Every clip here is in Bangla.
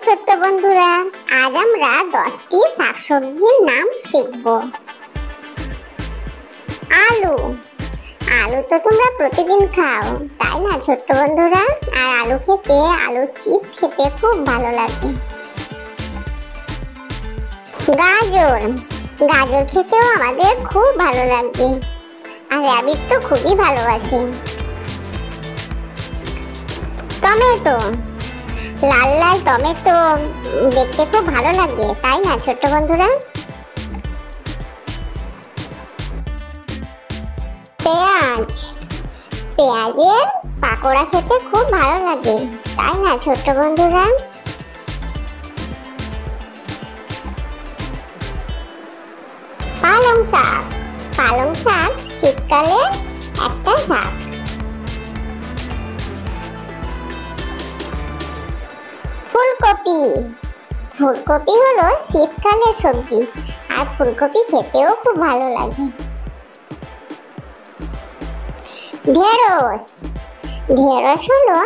ছোট্ট বন্ধুরা, আজ আমরা 10টি শাকসবজির নাম শিখব। আলু। আলু তো তোমরা প্রতিদিন খাও, তাই না ছোট্ট বন্ধুরা? আর আলু খেতে, আলু চিপস খেতে খুব ভালো লাগে। গাজর। গাজর খেতেও আমাদের খুব ভালো লাগে, আর র‍্যাবিট তো খুবই ভালোবাসে। টমেটো। লাল লাল টমেটো দেখতে খুব ভালো লাগে, তাই না ছোট্ট বন্ধুরা? পেঁয়াজ। পেঁয়াজের পাকোড়া খেতে খুব ভালো লাগে, তাই না ছোট্ট বন্ধুরা? পালং শাক। পালং শাক শীতকালে একটা শাক। ফুলকপি। ফুলকপি হলো শীতকালের সবজি, আর ফুলকপি খেতেও খুব ভালো লাগে। ঢেঁড়স। ঢেঁড়স হলো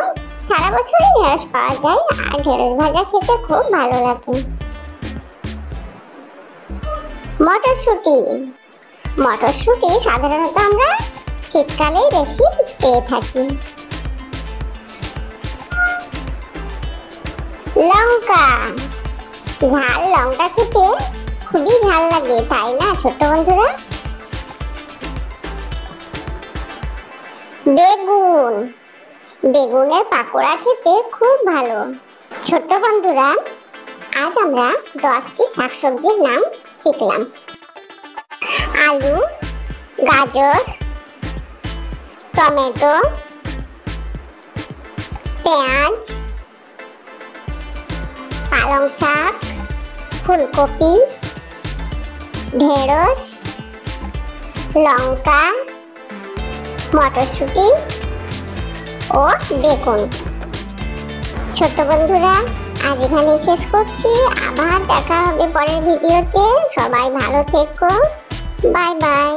সারা বছরই ঢেঁড়স পাওয়া যায়, আর ঢেঁড়স ভাজা খেতে খুব ভালো লাগে। মটরশুঁটি। মটরশুঁটি সাধারণত আমরা শীতকালেই বেশি পেয়ে থাকি। লঙ্কা। ঝাল লঙ্কা খেতে খুবই ঝাল লাগে, তাই না ছোট্ট বন্ধুরা? বেগুন। বেগুনের পাকোড়া খেতে খুব ভালো। ছোট্ট বন্ধুরা, আজ আমরা 10টি শাকসবজির নাম শিখলাম। আলু, গাজর, টমেটো, পেঁয়াজ, পালং শাক, ফুলকপি, ঢেঁড়স, লঙ্কা, মটরশুঁটি ও বেগুন। ছোট্ট বন্ধুরা, আজ এখানে শেষ করছি। আবার দেখা হবে পরের ভিডিওতে। সবাই ভালো থেকো। Bye bye.